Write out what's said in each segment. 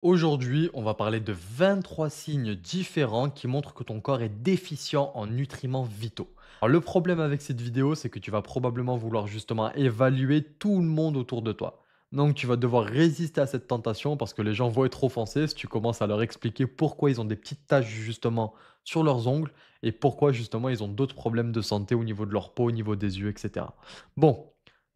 Aujourd'hui, on va parler de 23 signes différents qui montrent que ton corps est déficient en nutriments vitaux. Alors, le problème avec cette vidéo, c'est que tu vas probablement vouloir justement évaluer tout le monde autour de toi. Donc, tu vas devoir résister à cette tentation parce que les gens vont être offensés si tu commences à leur expliquer pourquoi ils ont des petites taches justement sur leurs ongles et pourquoi justement ils ont d'autres problèmes de santé au niveau de leur peau, au niveau des yeux, etc. Bon,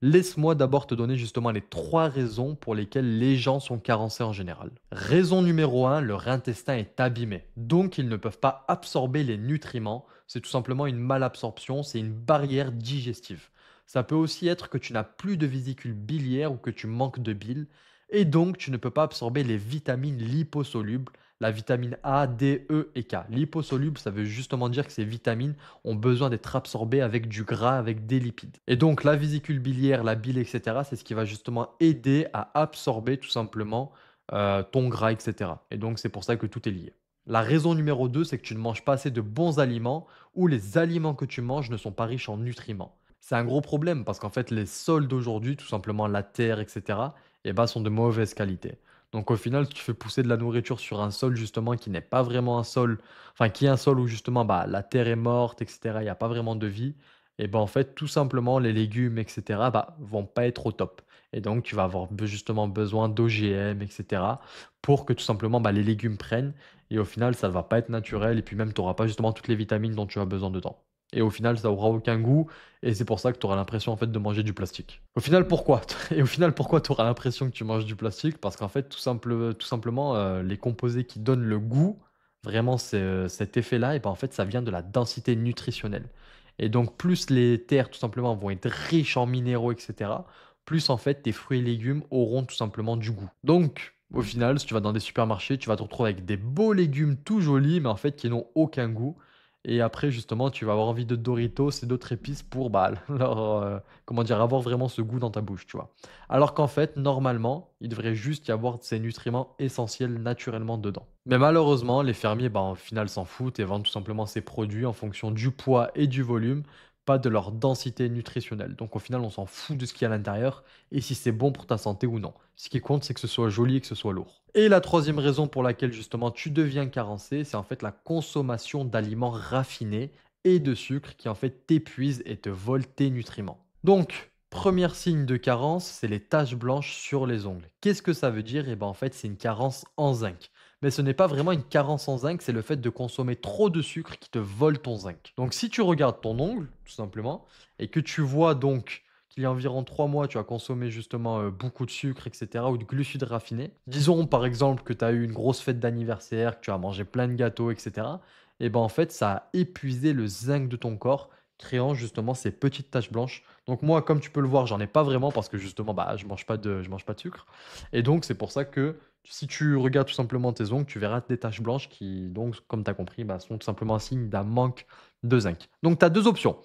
laisse-moi d'abord te donner justement les 3 raisons pour lesquelles les gens sont carencés en général. Raison numéro 1, leur intestin est abîmé, donc ils ne peuvent pas absorber les nutriments. C'est tout simplement une malabsorption, c'est une barrière digestive. Ça peut aussi être que tu n'as plus de vésicule biliaire ou que tu manques de bile, et donc tu ne peux pas absorber les vitamines liposolubles, la vitamine A, D, E et K. Liposoluble, ça veut justement dire que ces vitamines ont besoin d'être absorbés avec du gras, avec des lipides. Et donc la vésicule biliaire, la bile, etc., c'est ce qui va justement aider à absorber tout simplement ton gras, etc. Et donc c'est pour ça que tout est lié. La raison numéro 2, c'est que tu ne manges pas assez de bons aliments ou les aliments que tu manges ne sont pas riches en nutriments. C'est un gros problème parce qu'en fait les sols d'aujourd'hui, tout simplement la terre, etc., eh ben, sont de mauvaise qualité. Donc au final, tu fais pousser de la nourriture sur un sol justement qui n'est pas vraiment un sol, enfin qui est un sol où justement bah, la terre est morte, etc. Il n'y a pas vraiment de vie. Et ben en fait, tout simplement, les légumes, etc., bah, vont pas être au top. Et donc, tu vas avoir justement besoin d'OGM, etc., pour que tout simplement bah, les légumes prennent. Et au final, ça ne va pas être naturel. Et puis même, tu n'auras pas justement toutes les vitamines dont tu as besoin dedans. Et au final, ça aura aucun goût. Et c'est pour ça que tu auras l'impression en fait de manger du plastique. Au final, pourquoi? Et au final, pourquoi tu auras l'impression que tu manges du plastique? Parce qu'en fait, tout simplement, les composés qui donnent le goût, vraiment cet effet-là, et ben en fait, ça vient de la densité nutritionnelle. Et donc, plus les terres, tout simplement, vont être riches en minéraux, etc., plus en fait tes fruits et légumes auront tout simplement du goût. Donc, au final, si tu vas dans des supermarchés, tu vas te retrouver avec des beaux légumes tout jolis, mais en fait qui n'ont aucun goût. Et après, justement, tu vas avoir envie de Doritos et d'autres épices pour bah, comment dire, avoir vraiment ce goût dans ta bouche, tu vois. Alors qu'en fait, normalement, il devrait juste y avoir ces nutriments essentiels naturellement dedans. Mais malheureusement, les fermiers, bah, au final, s'en foutent et vendent tout simplement ces produits en fonction du poids et du volume, pas de leur densité nutritionnelle. Donc au final, on s'en fout de ce qu'il y a à l'intérieur et si c'est bon pour ta santé ou non. Ce qui compte, c'est que ce soit joli et que ce soit lourd. Et la troisième raison pour laquelle justement tu deviens carencé, c'est en fait la consommation d'aliments raffinés et de sucre qui en fait t'épuisent et te volent tes nutriments. Donc, premier signe de carence, c'est les taches blanches sur les ongles. Qu'est-ce que ça veut dire? Eh ben en fait, c'est une carence en zinc. Mais ce n'est pas vraiment une carence en zinc, c'est le fait de consommer trop de sucre qui te vole ton zinc. Donc si tu regardes ton ongle, tout simplement, et que tu vois donc qu'il y a environ 3 mois, tu as consommé justement beaucoup de sucre, etc., ou de glucides raffinés, disons par exemple que tu as eu une grosse fête d'anniversaire, que tu as mangé plein de gâteaux, etc., et ben en fait, ça a épuisé le zinc de ton corps, créant justement ces petites taches blanches. Donc moi, comme tu peux le voir, j'en ai pas vraiment parce que justement, bah, je mange pas de sucre. Et donc, c'est pour ça que si tu regardes tout simplement tes ongles, tu verras des taches blanches qui, donc, comme tu as compris, bah, sont tout simplement un signe d'un manque de zinc. Donc, tu as deux options.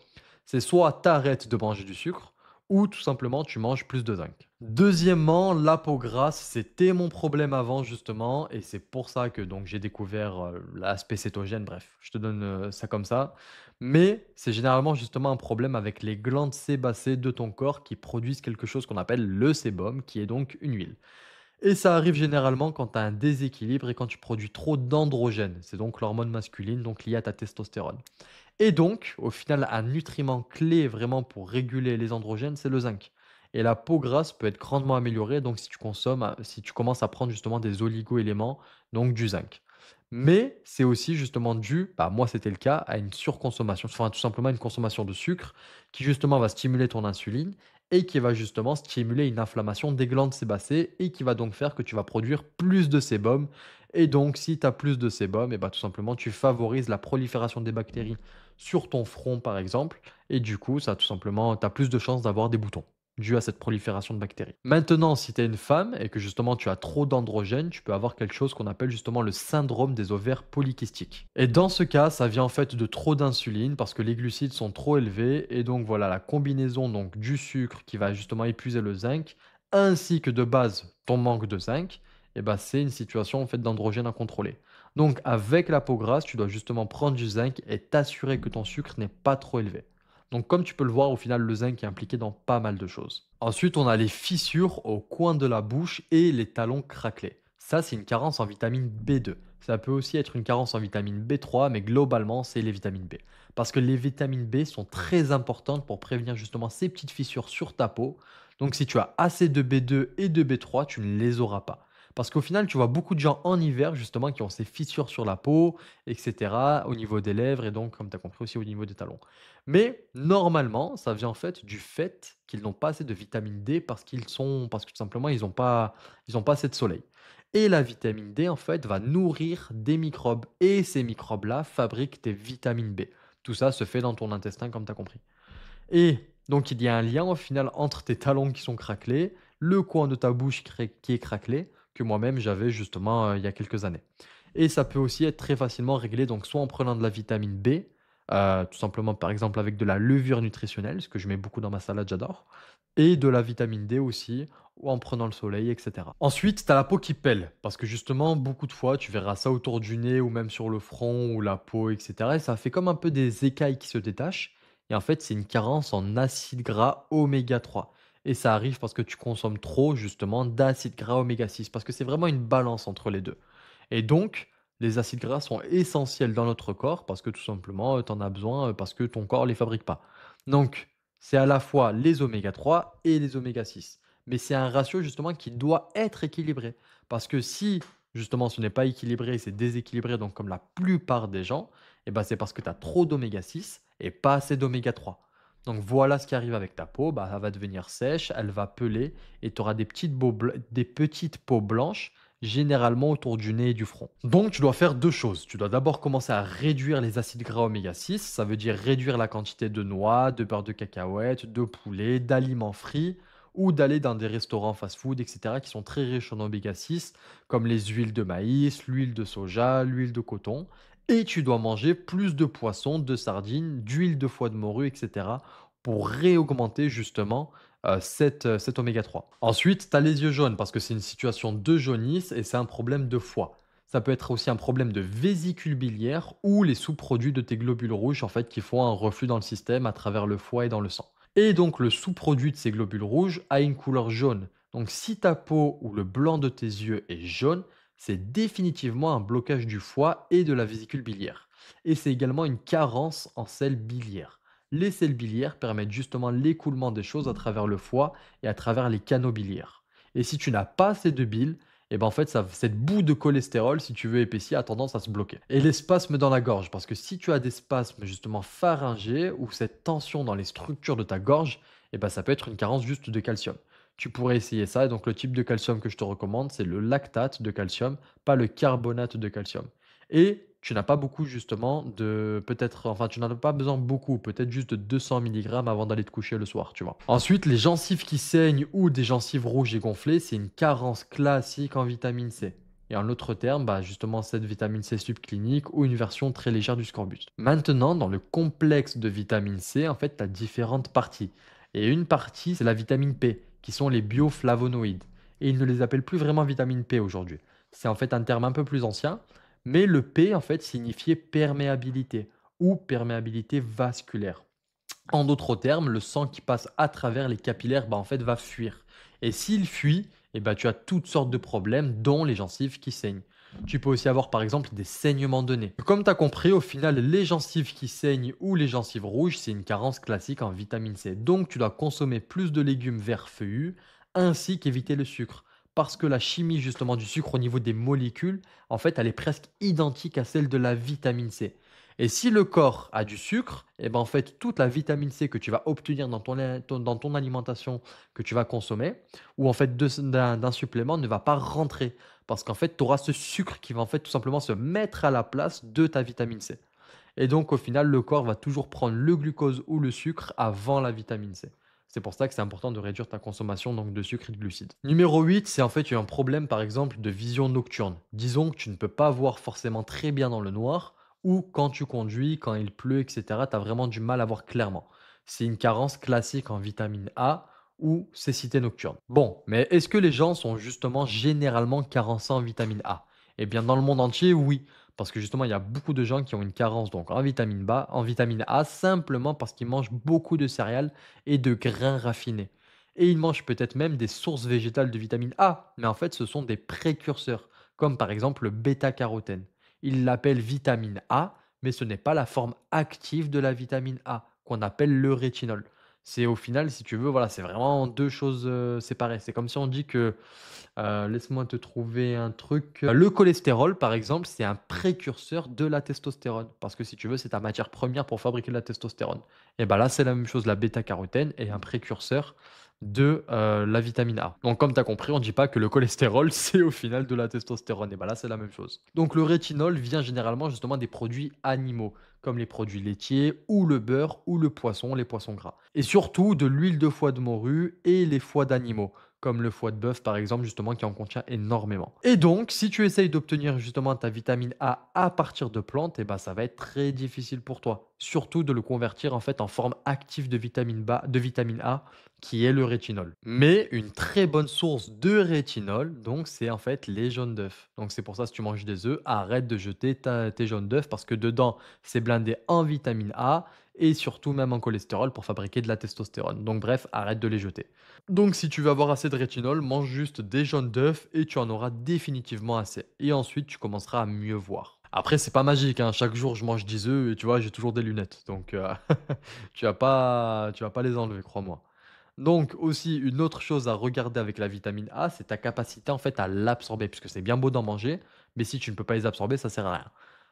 C'est soit tu arrêtes de manger du sucre, ou tout simplement tu manges plus de zinc. Deuxièmement, la peau grasse, c'était mon problème avant justement, et c'est pour ça que donc j'ai découvert l'aspect cétogène. Bref, je te donne ça comme ça. Mais c'est généralement justement un problème avec les glandes sébacées de ton corps qui produisent quelque chose qu'on appelle le sébum, qui est donc une huile. Et ça arrive généralement quand tu as un déséquilibre et quand tu produis trop d'androgènes. C'est donc l'hormone masculine, donc liée à ta testostérone. Et donc, au final, un nutriment clé vraiment pour réguler les androgènes, c'est le zinc. Et la peau grasse peut être grandement améliorée donc si tu consommes, si tu commences à prendre justement des oligo-éléments, donc du zinc. Mais c'est aussi justement dû, bah moi c'était le cas, à une surconsommation, enfin tout simplement une consommation de sucre qui justement va stimuler ton insuline et qui va justement stimuler une inflammation des glandes sébacées et qui va donc faire que tu vas produire plus de sébum. Et donc, si tu as plus de sébum, et bah, tout simplement, tu favorises la prolifération des bactéries sur ton front, par exemple. Et du coup, ça tout simplement, tu as plus de chances d'avoir des boutons dû à cette prolifération de bactéries. Maintenant, si tu es une femme et que justement tu as trop d'androgènes, tu peux avoir quelque chose qu'on appelle justement le syndrome des ovaires polykystiques. Et dans ce cas, ça vient en fait de trop d'insuline parce que les glucides sont trop élevés et donc voilà la combinaison donc du sucre qui va justement épuiser le zinc ainsi que de base ton manque de zinc, et ben c'est une situation en fait d'androgène à contrôler. Donc avec la peau grasse, tu dois justement prendre du zinc et t'assurer que ton sucre n'est pas trop élevé. Donc comme tu peux le voir, au final, le zinc est impliqué dans pas mal de choses. Ensuite, on a les fissures au coin de la bouche et les talons craquelés. Ça, c'est une carence en vitamine B2. Ça peut aussi être une carence en vitamine B3, mais globalement, c'est les vitamines B. Parce que les vitamines B sont très importantes pour prévenir justement ces petites fissures sur ta peau. Donc, si tu as assez de B2 et de B3, tu ne les auras pas. Parce qu'au final, tu vois beaucoup de gens en hiver, justement, qui ont ces fissures sur la peau, etc., au niveau des lèvres et donc, comme tu as compris aussi, au niveau des talons. Mais normalement, ça vient en fait du fait qu'ils n'ont pas assez de vitamine D parce que tout simplement, ils ont pas assez de soleil. Et la vitamine D, en fait, va nourrir des microbes. Et ces microbes-là fabriquent des vitamines B. Tout ça se fait dans ton intestin, comme tu as compris. Et donc, il y a un lien au final entre tes talons qui sont craquelés, le coin de ta bouche qui est craquelé, que moi-même j'avais justement il y a quelques années. Et ça peut aussi être très facilement réglé, donc soit en prenant de la vitamine B, tout simplement par exemple avec de la levure nutritionnelle, ce que je mets beaucoup dans ma salade, j'adore, et de la vitamine D aussi, ou en prenant le soleil, etc. Ensuite, tu as la peau qui pèle, parce que justement, beaucoup de fois, tu verras ça autour du nez ou même sur le front ou la peau, etc. Et ça fait comme un peu des écailles qui se détachent. Et en fait, c'est une carence en acides gras oméga 3. Et ça arrive parce que tu consommes trop justement d'acides gras oméga 6, parce que c'est vraiment une balance entre les deux. Et donc, les acides gras sont essentiels dans notre corps parce que tout simplement, tu en as besoin parce que ton corps ne les fabrique pas. Donc, c'est à la fois les oméga 3 et les oméga 6. Mais c'est un ratio justement qui doit être équilibré. Parce que si justement ce n'est pas équilibré, c'est déséquilibré, donc comme la plupart des gens, eh ben, c'est parce que tu as trop d'oméga 6 et pas assez d'oméga 3. Donc voilà ce qui arrive avec ta peau, bah, elle va devenir sèche, elle va peler et tu auras des petites peaux blanches généralement autour du nez et du front. Donc tu dois faire deux choses. Tu dois d'abord commencer à réduire les acides gras oméga 6, ça veut dire réduire la quantité de noix, de beurre de cacahuète, de poulet, d'aliments frits ou d'aller dans des restaurants fast-food, etc., qui sont très riches en oméga 6, comme les huiles de maïs, l'huile de soja, l'huile de coton. Et tu dois manger plus de poissons, de sardines, d'huile de foie de morue, etc., pour réaugmenter justement cet oméga 3. Ensuite, tu as les yeux jaunes parce que c'est une situation de jaunisse et c'est un problème de foie. Ça peut être aussi un problème de vésicule biliaire ou les sous-produits de tes globules rouges en fait qui font un reflux dans le système à travers le foie et dans le sang. Et donc le sous-produit de ces globules rouges a une couleur jaune. Donc si ta peau ou le blanc de tes yeux est jaune, c'est définitivement un blocage du foie et de la vésicule biliaire. Et c'est également une carence en sels biliaires. Les sels biliaires permettent justement l'écoulement des choses à travers le foie et à travers les canaux biliaires. Et si tu n'as pas assez de bile, et ben en fait, cette boue de cholestérol, si tu veux épaissir, a tendance à se bloquer. Et les spasmes dans la gorge, parce que si tu as des spasmes justement pharyngés ou cette tension dans les structures de ta gorge, et ben ça peut être une carence juste de calcium. Tu pourrais essayer ça. Et donc, le type de calcium que je te recommande, c'est le lactate de calcium, pas le carbonate de calcium. Et tu n'as pas beaucoup justement de peut-être enfin tu n'en as pas besoin beaucoup, peut-être juste de 200 milligrammes avant d'aller te coucher le soir, tu vois? Ensuite, les gencives qui saignent ou des gencives rouges et gonflées, c'est une carence classique en vitamine C. Et en autre terme, bah, justement cette vitamine C subclinique ou une version très légère du scorbut. Maintenant, dans le complexe de vitamine C, en fait, tu as différentes parties. Et une partie, c'est la vitamine P, qui sont les bioflavonoïdes. Et ils ne les appellent plus vraiment vitamine P aujourd'hui. C'est en fait un terme un peu plus ancien, mais le P, en fait, signifiait perméabilité ou perméabilité vasculaire. En d'autres termes, le sang qui passe à travers les capillaires, bah, en fait, va fuir. Et s'il fuit, eh ben, tu as toutes sortes de problèmes, dont les gencives qui saignent. Tu peux aussi avoir par exemple des saignements de nez. Comme tu as compris, au final, les gencives qui saignent ou les gencives rouges, c'est une carence classique en vitamine C. Donc tu dois consommer plus de légumes verts feuillus, ainsi qu'éviter le sucre. Parce que la chimie justement du sucre au niveau des molécules, en fait, elle est presque identique à celle de la vitamine C. Et si le corps a du sucre, et ben en fait, toute la vitamine C que tu vas obtenir dans ton alimentation que tu vas consommer, ou en fait d'un supplément ne va pas rentrer. Parce qu'en fait, tu auras ce sucre qui va en fait tout simplement se mettre à la place de ta vitamine C. Et donc au final, le corps va toujours prendre le glucose ou le sucre avant la vitamine C. C'est pour ça que c'est important de réduire ta consommation donc de sucre et de glucides. Numéro 8, c'est en fait tu as un problème par exemple de vision nocturne. Disons que tu ne peux pas voir forcément très bien dans le noir ou quand tu conduis, quand il pleut, etc., tu as vraiment du mal à voir clairement. C'est une carence classique en vitamine A ou cécité nocturne. Bon, mais est-ce que les gens sont justement généralement carencés en vitamine A? Eh bien, dans le monde entier, oui. Parce que justement, il y a beaucoup de gens qui ont une carence donc en vitamine A, simplement parce qu'ils mangent beaucoup de céréales et de grains raffinés. Et ils mangent peut-être même des sources végétales de vitamine A, mais en fait, ce sont des précurseurs. comme par exemple le bêta-carotène. Ils l'appellent vitamine A, mais ce n'est pas la forme active de la vitamine A, qu'on appelle le rétinol. C'est au final, si tu veux, voilà, c'est vraiment 2 choses, séparées. C'est comme si on dit que, laisse-moi te trouver un truc, le cholestérol, par exemple, c'est un précurseur de la testostérone. Parce que si tu veux, c'est ta matière première pour fabriquer de la testostérone. Et ben là, c'est la même chose, la bêta-carotène est un précurseur de, la vitamine A. Donc comme tu as compris, on ne dit pas que le cholestérol, c'est au final de la testostérone et ben là, c'est la même chose. Donc le rétinol vient généralement justement des produits animaux, comme les produits laitiers ou le beurre ou le poisson, les poissons gras. Et surtout de l'huile de foie de morue et les foies d'animaux, comme le foie de bœuf par exemple, justement, qui en contient énormément. Et donc, si tu essayes d'obtenir justement ta vitamine A à partir de plantes, et ben, ça va être très difficile pour toi. Surtout de le convertir en fait en forme active de vitamine A qui est le rétinol. Mais une très bonne source de rétinol, donc c'est en fait les jaunes d'œufs. Donc c'est pour ça si tu manges des œufs, arrête de jeter tes jaunes d'œufs parce que dedans c'est blindé en vitamine A et surtout même en cholestérol pour fabriquer de la testostérone. Donc bref, arrête de les jeter. Donc si tu veux avoir assez de rétinol, mange juste des jaunes d'œufs et tu en auras définitivement assez. Et ensuite tu commenceras à mieux voir. Après, c'est pas magique, hein. Chaque jour, je mange 10 œufs et tu vois, j'ai toujours des lunettes. Donc, tu vas pas les enlever, crois-moi. Donc aussi, une autre chose à regarder avec la vitamine A, c'est ta capacité en fait à l'absorber, puisque c'est bien beau d'en manger, mais si tu ne peux pas les absorber, ça sert à rien.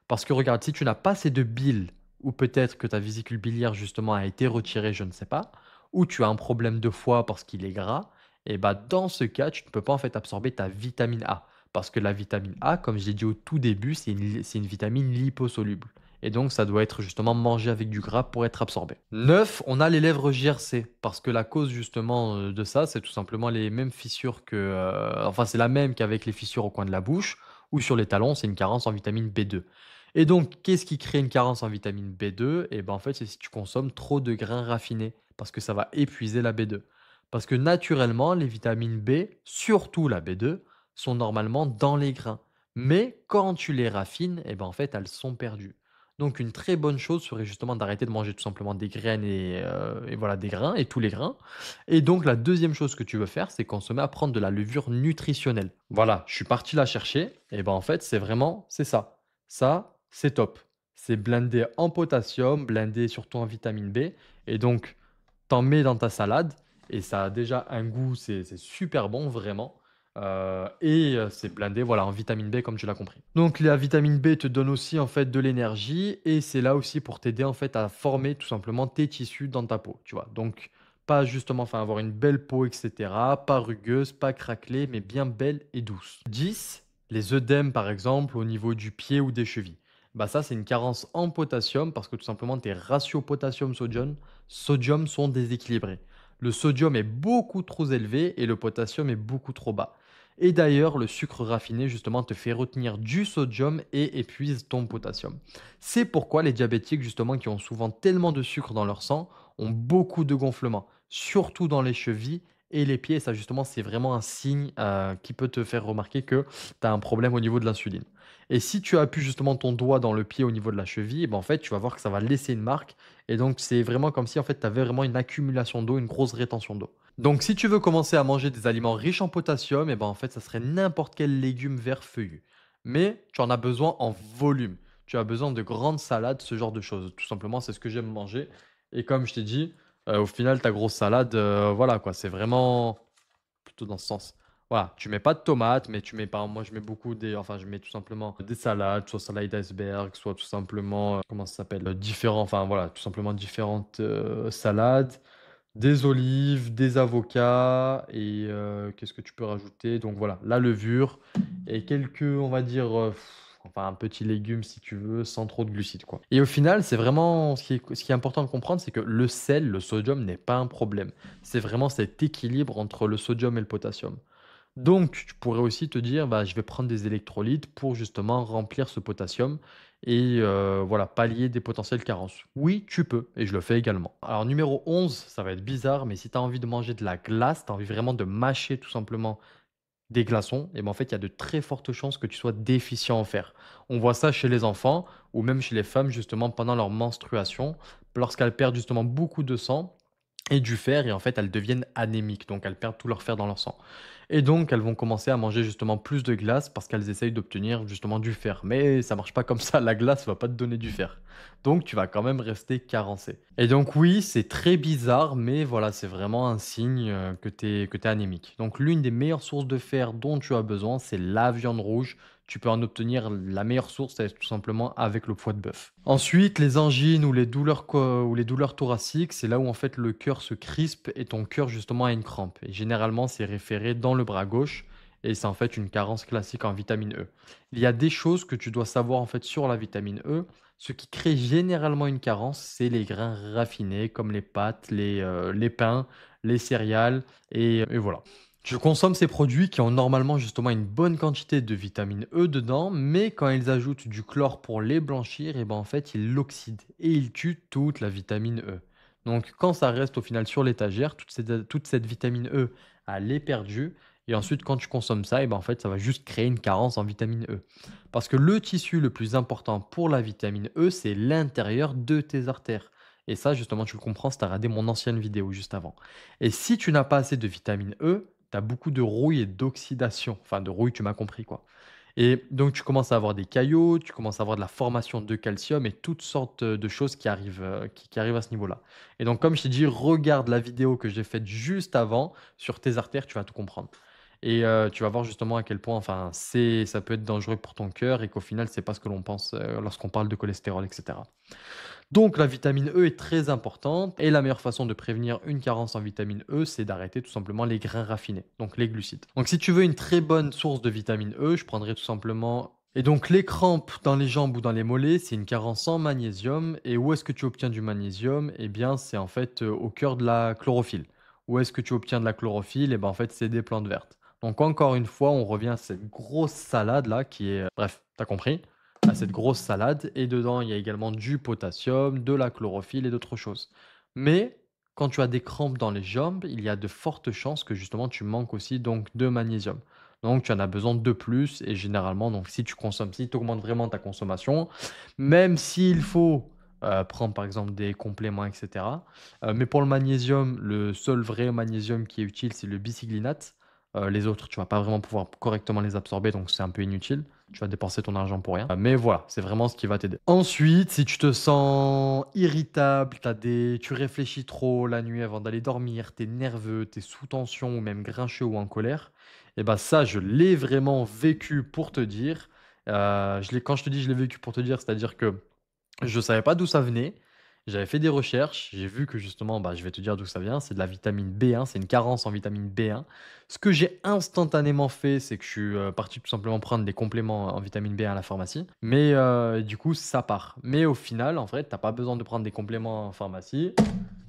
Parce que regarde, si tu n'as pas assez de bile, ou peut-être que ta vésicule biliaire justement a été retirée, je ne sais pas, ou tu as un problème de foie parce qu'il est gras, et bah dans ce cas, tu ne peux pas en fait absorber ta vitamine A. Parce que la vitamine A, comme je l'ai dit au tout début, c'est une vitamine liposoluble. Et donc, ça doit être justement mangé avec du gras pour être absorbé. 9, on a les lèvres JRC. Parce que la cause justement de ça, c'est tout simplement les mêmes fissures que... enfin, c'est la même qu'avec les fissures au coin de la bouche ou sur les talons, c'est une carence en vitamine B2. Et donc, qu'est-ce qui crée une carence en vitamine B2? Et ben en fait, c'est si tu consommes trop de grains raffinés. Parce que ça va épuiser la B2. Parce que naturellement, les vitamines B, surtout la B2, sont normalement dans les grains. Mais quand tu les raffines, et ben en fait, elles sont perdues. Donc une très bonne chose serait justement d'arrêter de manger tout simplement des graines et voilà des grains et tous les grains. Et donc la deuxième chose que tu veux faire, c'est qu'on se met à prendre de la levure nutritionnelle. Voilà, je suis parti la chercher et ben en fait, c'est vraiment c'est ça. Ça, c'est top. C'est blindé en potassium, blindé surtout en vitamine B et donc t'en mets dans ta salade et ça a déjà un goût, c'est super bon vraiment. C'est blindé, voilà, en vitamine B comme tu l'as compris. Donc la vitamine B te donne aussi en fait de l'énergie et c'est là aussi pour t'aider en fait à former tout simplement tes tissus dans ta peau, tu vois? Donc pas justement enfin avoir une belle peau et cetera, pas rugueuse, pas craquelée, mais bien belle et douce. 10, les œdèmes par exemple au niveau du pied ou des chevilles. Bah ça c'est une carence en potassium parce que tout simplement tes ratios potassium-sodium sont déséquilibrés. Le sodium est beaucoup trop élevé et le potassium est beaucoup trop bas. Et d'ailleurs, le sucre raffiné, justement, te fait retenir du sodium et épuise ton potassium. C'est pourquoi les diabétiques, justement, qui ont souvent tellement de sucre dans leur sang, ont beaucoup de gonflements, surtout dans les chevilles et les pieds. Et ça, justement, c'est vraiment un signe qui peut te faire remarquer que tu as un problème au niveau de l'insuline. Et si tu appuies justement ton doigt dans le pied au niveau de la cheville, eh ben, en fait, tu vas voir que ça va laisser une marque. Et donc, c'est vraiment comme si en fait, tu avais vraiment une accumulation d'eau, une grosse rétention d'eau. Donc, si tu veux commencer à manger des aliments riches en potassium, et ben en fait, ça serait n'importe quel légume vert feuillu. Mais tu en as besoin en volume. Tu as besoin de grandes salades, ce genre de choses. Tout simplement, c'est ce que j'aime manger. Et comme je t'ai dit, au final, ta grosse salade, voilà quoi, c'est vraiment plutôt dans ce sens. Voilà, tu mets pas de tomates, mais tu mets pas. Moi, je mets enfin, je mets tout simplement des salades, soit salade iceberg, soit tout simplement, comment ça s'appelle, différents, enfin voilà, tout simplement différentes salades. Des olives, des avocats et qu'est-ce que tu peux rajouter? Donc voilà, la levure et quelques, on va dire, enfin un petit légume si tu veux, sans trop de glucides, quoi. Et au final, c'est vraiment ce qui est important de comprendre, c'est que le sel, le sodium n'est pas un problème. C'est vraiment cet équilibre entre le sodium et le potassium. Donc, tu pourrais aussi te dire, bah, je vais prendre des électrolytes pour justement remplir ce potassium et voilà, pallier des potentielles carences. Oui, tu peux, et je le fais également. Alors, numéro 11, ça va être bizarre, mais si tu as envie de manger de la glace, tu as envie vraiment de mâcher tout simplement des glaçons, et ben en fait, il y a de très fortes chances que tu sois déficient en fer. On voit ça chez les enfants ou même chez les femmes, justement, pendant leur menstruation, lorsqu'elles perdent justement beaucoup de sang et du fer, et en fait, elles deviennent anémiques, donc elles perdent tout leur fer dans leur sang. Et donc, elles vont commencer à manger justement plus de glace parce qu'elles essayent d'obtenir justement du fer. Mais ça marche pas comme ça, la glace va pas te donner du fer. Donc, tu vas quand même rester carencé. Et donc, oui, c'est très bizarre, mais voilà, c'est vraiment un signe que tu es anémique. Donc, l'une des meilleures sources de fer dont tu as besoin, c'est la viande rouge. Tu peux en obtenir la meilleure source, c'est tout simplement avec le foie de bœuf. Ensuite, les angines ou les douleurs thoraciques, c'est là où en fait le cœur se crispe et ton cœur justement a une crampe. Et généralement, c'est référé dans le bras gauche et c'est en fait une carence classique en vitamine E. Il y a des choses que tu dois savoir en fait sur la vitamine E. Ce qui crée généralement une carence, c'est les grains raffinés comme les pâtes, les pains, les céréales et voilà. Je consomme ces produits qui ont normalement justement une bonne quantité de vitamine E dedans, mais quand ils ajoutent du chlore pour les blanchir, et ben en fait ils l'oxydent et ils tuent toute la vitamine E. Donc quand ça reste au final sur l'étagère, toute cette vitamine E, elle est perdue. Et ensuite, quand tu consommes ça, et ben en fait, ça va juste créer une carence en vitamine E. Parce que le tissu le plus important pour la vitamine E, c'est l'intérieur de tes artères. Et ça, justement, tu le comprends si tu as regardé mon ancienne vidéo juste avant. Et si tu n'as pas assez de vitamine E, tu as beaucoup de rouille et d'oxydation. Enfin, de rouille, tu m'as compris quoi. Et donc, tu commences à avoir des caillots, tu commences à avoir de la formation de calcium et toutes sortes de choses qui arrivent à ce niveau-là. Et donc, comme je t'ai dit, regarde la vidéo que j'ai faite juste avant sur tes artères, tu vas tout comprendre. Et tu vas voir justement à quel point, enfin, ça peut être dangereux pour ton cœur et qu'au final, c'est pas ce que l'on pense lorsqu'on parle de cholestérol, etc. Donc la vitamine E est très importante et la meilleure façon de prévenir une carence en vitamine E, c'est d'arrêter tout simplement les grains raffinés, donc les glucides. Donc si tu veux une très bonne source de vitamine E, je prendrais tout simplement. Et donc les crampes dans les jambes ou dans les mollets, c'est une carence en magnésium. Et où est-ce que tu obtiens du magnésium? Eh bien, c'est en fait au cœur de la chlorophylle. Où est-ce que tu obtiens de la chlorophylle? Eh bien, en fait, c'est des plantes vertes. Donc encore une fois, on revient à cette grosse salade là qui est... Bref, t'as compris? À cette grosse salade et dedans, il y a également du potassium, de la chlorophylle et d'autres choses. Mais quand tu as des crampes dans les jambes, il y a de fortes chances que justement tu manques aussi donc de magnésium. Donc tu en as besoin de plus et généralement donc si tu consommes, si tu augmentes vraiment ta consommation, même s'il faut prendre par exemple des compléments, etc. Mais pour le magnésium, le seul vrai magnésium qui est utile, c'est le bicyglinate. Les autres, tu vas pas vraiment pouvoir correctement les absorber, donc c'est un peu inutile. Tu vas dépenser ton argent pour rien. Mais voilà, c'est vraiment ce qui va t'aider. Ensuite, si tu te sens irritable, tu réfléchis trop la nuit avant d'aller dormir, tu es nerveux, tu es sous tension ou même grincheux ou en colère, et ben ça, je l'ai vraiment vécu pour te dire. Quand je te dis je l'ai vécu pour te dire, c'est-à-dire que je savais pas d'où ça venait. J'avais fait des recherches, j'ai vu que justement, bah, je vais te dire d'où ça vient, c'est de la vitamine B1, c'est une carence en vitamine B1. Ce que j'ai instantanément fait, c'est que je suis parti tout simplement prendre des compléments en vitamine B1 à la pharmacie. Mais du coup, ça part. Mais au final, en fait, t'as pas besoin de prendre des compléments en pharmacie.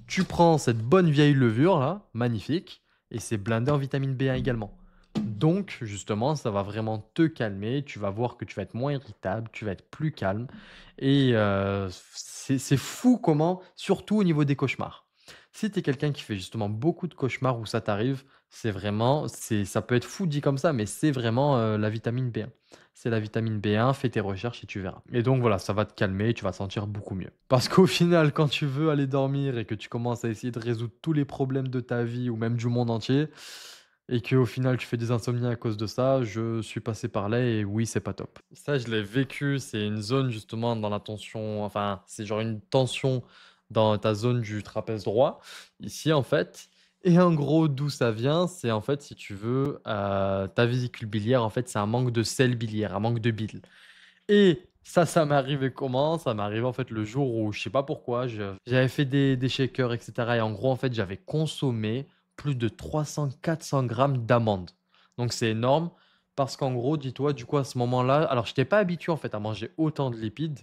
Tu prends cette bonne vieille levure là, magnifique, et c'est blindé en vitamine B1 également. Donc, justement, ça va vraiment te calmer. Tu vas voir que tu vas être moins irritable, tu vas être plus calme. Et c'est fou comment, surtout au niveau des cauchemars. Si tu es quelqu'un qui fait justement beaucoup de cauchemars où ça t'arrive, ça peut être fou dit comme ça, mais c'est vraiment la vitamine B1. C'est la vitamine B1, fais tes recherches et tu verras. Et donc voilà, ça va te calmer, tu vas te sentir beaucoup mieux. Parce qu'au final, quand tu veux aller dormir et que tu commences à essayer de résoudre tous les problèmes de ta vie ou même du monde entier, et qu'au final tu fais des insomnies à cause de ça, je suis passé par là et oui, c'est pas top. Ça, je l'ai vécu, c'est une zone justement dans la tension, enfin, c'est genre une tension dans ta zone du trapèze droit, ici en fait. Et en gros, d'où ça vient, c'est en fait, si tu veux, ta vésicule biliaire, en fait, c'est un manque de sel biliaire, un manque de bile. Et ça m'est arrivé comment? Ça m'est arrivé en fait le jour où je sais pas pourquoi, j'avais fait des shakers et cetera et en gros, en fait, j'avais consommé plus de 300-400 grammes d'amandes. Donc c'est énorme parce qu'en gros, dis-toi, du coup, à ce moment-là alors je n'étais pas habitué en fait à manger autant de lipides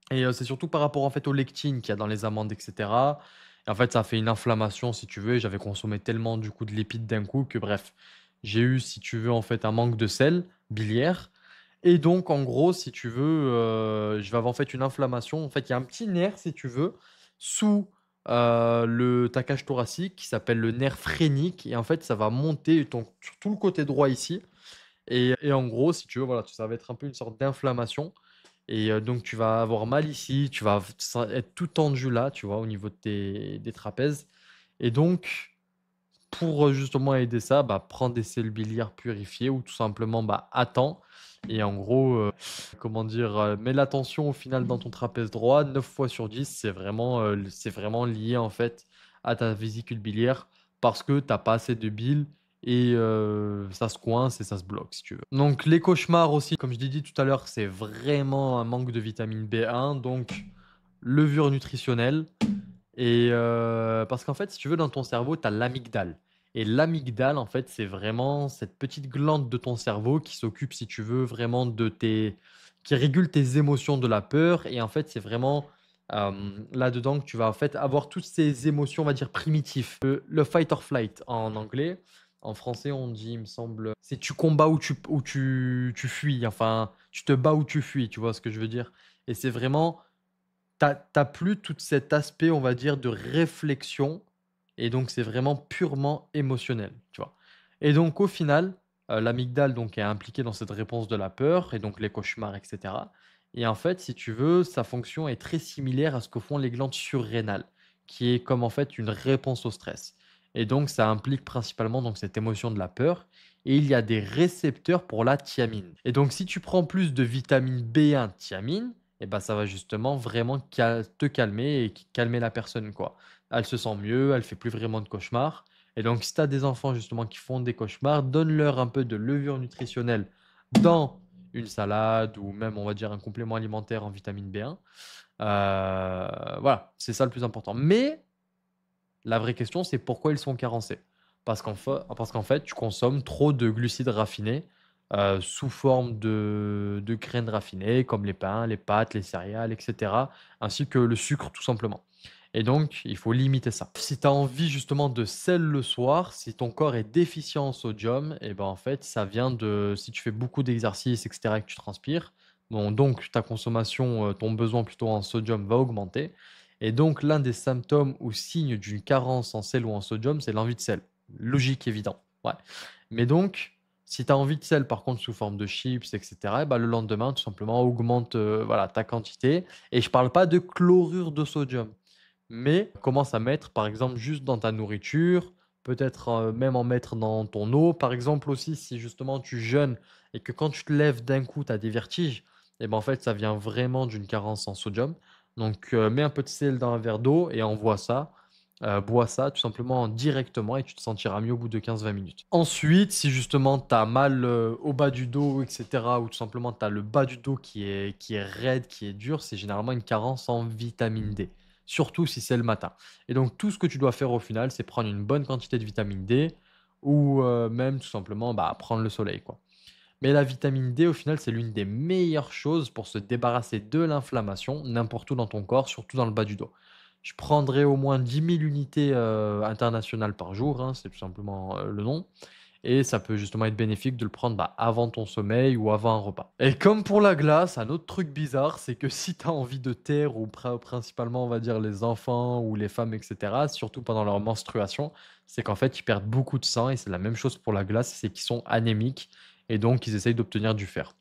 et c'est surtout par rapport en fait aux lectines qu'il y a dans les amandes et cetera et en fait, ça a fait une inflammation si tu veux et j'avais consommé tellement du coup de lipides d'un coup que bref, j'ai eu si tu veux en fait un manque de sel biliaire et donc, en gros, si tu veux, je vais avoir en fait une inflammation. En fait, il y a un petit nerf, si tu veux, sous ta cage thoracique qui s'appelle le nerf phrénique. Et en fait, ça va monter sur tout le côté droit ici. Et en gros, si tu veux, voilà, ça va être un peu une sorte d'inflammation. Et donc, tu vas avoir mal ici, tu vas être tout tendu là, tu vois, au niveau des trapèzes. Et donc, pour, justement aider ça, bah, prends des sels biliaires purifiés ou tout simplement, bah, attends et en gros, comment dire? Mets la tension au final dans ton trapèze droit, 9 fois sur 10, c'est vraiment lié en fait à ta vésicule biliaire parce que tu as pas assez de bile et ça se coince et ça se bloque si tu veux. Donc les cauchemars aussi, comme je l'ai dit tout à l'heure, c'est vraiment un manque de vitamine B1, donc levure nutritionnelle et parce qu'en fait, si tu veux, dans ton cerveau, tu as l'amygdale et l'amygdale, en fait, c'est vraiment cette petite glande de ton cerveau qui s'occupe, si tu veux, vraiment de tes qui régule tes émotions de la peur et en fait, c'est vraiment, là-dedans que tu vas, en fait, avoir toutes ces émotions, on va dire, primitives. Le fight or flight en anglais. En français, on dit, il me semble, c'est tu combats ou tu fuis, enfin, tu te bats ou tu fuis, tu vois ce que je veux dire? Et c'est vraiment t'as plus tout cet aspect, on va dire, de réflexion et donc c'est vraiment purement émotionnel, tu vois? Et donc au final, l'amygdale donc est impliquée dans cette réponse de la peur et donc les cauchemars et cetera et en fait, si tu veux, sa fonction est très similaire à ce que font les glandes surrénales, qui est comme en fait une réponse au stress et donc ça implique principalement donc cette émotion de la peur et il y a des récepteurs pour la thiamine et donc si tu prends plus de vitamine B1 thiamine et bah, ça va justement vraiment te calmer et calmer la personne, quoi. Elle se sent mieux, elle fait plus vraiment de cauchemars. Et donc, si tu as des enfants justement qui font des cauchemars, donne-leur un peu de levure nutritionnelle dans une salade ou même, on va dire, un complément alimentaire en vitamine B1. Voilà, c'est ça le plus important. Mais la vraie question, c'est pourquoi ils sont carencés? Parce qu'en fait, tu consommes trop de glucides raffinés, sous forme de graines raffinées comme les pains, les pâtes, les céréales et cetera, ainsi que le sucre tout simplement et donc il faut limiter ça. Si tu as envie justement de sel le soir, si ton corps est déficient en sodium et ben, en fait, ça vient de si tu fais beaucoup d'exercices et cetera et que tu transpires, bon donc ta consommation, ton besoin plutôt en sodium va augmenter et donc, l'un des symptômes ou signes d'une carence en sel ou en sodium, c'est l'envie de sel. Logique, évident. Ouais. Mais donc, si tu as envie de sel, par contre, sous forme de chips, etc., eh ben, le lendemain, tout simplement, augmente voilà, ta quantité. Et je parle pas de chlorure de sodium, mais commence à mettre, par exemple, juste dans ta nourriture, peut-être même en mettre dans ton eau. Par exemple, aussi, si justement tu jeûnes et que quand tu te lèves d'un coup, tu as des vertiges, et ben en fait, ça vient vraiment d'une carence en sodium. Donc, mets un peu de sel dans un verre d'eau et envoie ça. Bois ça tout simplement directement et tu te sentiras mieux au bout de 15-20 minutes. Ensuite, si justement tu as mal au bas du dos, etc., ou tout simplement tu as le bas du dos qui est raide, qui est dur, c'est généralement une carence en vitamine D, surtout si c'est le matin. Et donc, tout ce que tu dois faire au final, c'est prendre une bonne quantité de vitamine D ou même tout simplement bah, prendre le soleil, quoi. Mais la vitamine D, au final, c'est l'une des meilleures choses pour se débarrasser de l'inflammation n'importe où dans ton corps, surtout dans le bas du dos. Je prendrais au moins 10 000 unités internationales par jour, hein, c'est tout simplement le nom. Et ça peut justement être bénéfique de le prendre bah, avant ton sommeil ou avant un repas. Et comme pour la glace, un autre truc bizarre, c'est que si tu as envie de taire, ou principalement on va dire les enfants ou les femmes, etc., surtout pendant leur menstruation, c'est qu'en fait ils perdent beaucoup de sang et c'est la même chose pour la glace, c'est qu'ils sont anémiques et donc ils essayent d'obtenir du fer.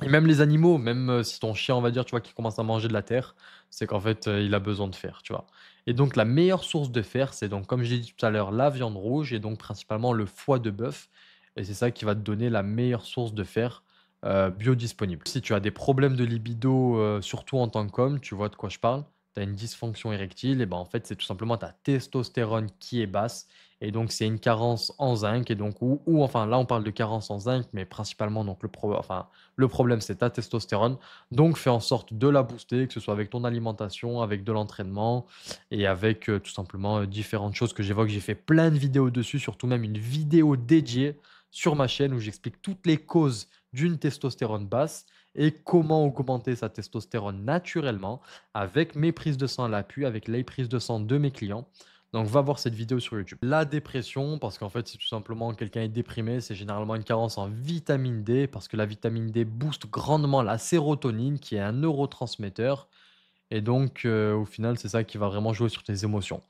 Et même les animaux, même, si ton chien, on va dire, tu vois, qui commence à manger de la terre, c'est qu'en fait, il a besoin de fer, tu vois? Et donc la meilleure source de fer, c'est donc, comme j'ai dit tout à l'heure, la viande rouge et donc principalement le foie de bœuf et c'est ça qui va te donner la meilleure source de fer, biodisponible. Si tu as des problèmes de libido, surtout en tant qu'homme, tu vois de quoi je parle? Tu as une dysfonction érectile et ben, en fait, c'est tout simplement ta testostérone qui est basse et donc c'est une carence en zinc et donc ou enfin là, on parle de carence en zinc, mais principalement donc le problème, c'est ta testostérone. Donc, fais en sorte de la booster, que ce soit avec ton alimentation, avec de l'entraînement et avec tout simplement différentes choses que j'évoque. J'ai fait plein de vidéos dessus, surtout même une vidéo dédiée sur ma chaîne où j'explique toutes les causes d'une testostérone basse et comment augmenter sa testostérone naturellement avec mes prises de sang à l'appui, avec les prises de sang de mes clients. Donc, va voir cette vidéo sur YouTube. La dépression, parce qu'en fait, si tout simplement quelqu'un est déprimé, c'est généralement une carence en vitamine D, parce que la vitamine D booste grandement la sérotonine, qui est un neurotransmetteur. Et donc, au final, c'est ça qui va vraiment jouer sur tes émotions.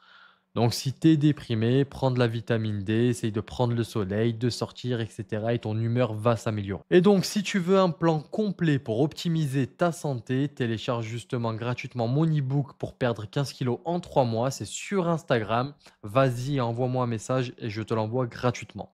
Donc si tu es déprimé, prends de la vitamine D, essaye de prendre le soleil, de sortir, etc. et ton humeur va s'améliorer. Et donc si tu veux un plan complet pour optimiser ta santé, télécharge justement gratuitement mon e-book pour perdre 15 kilos en 3 mois. C'est sur Instagram. Vas-y, envoie-moi un message et je te l'envoie gratuitement.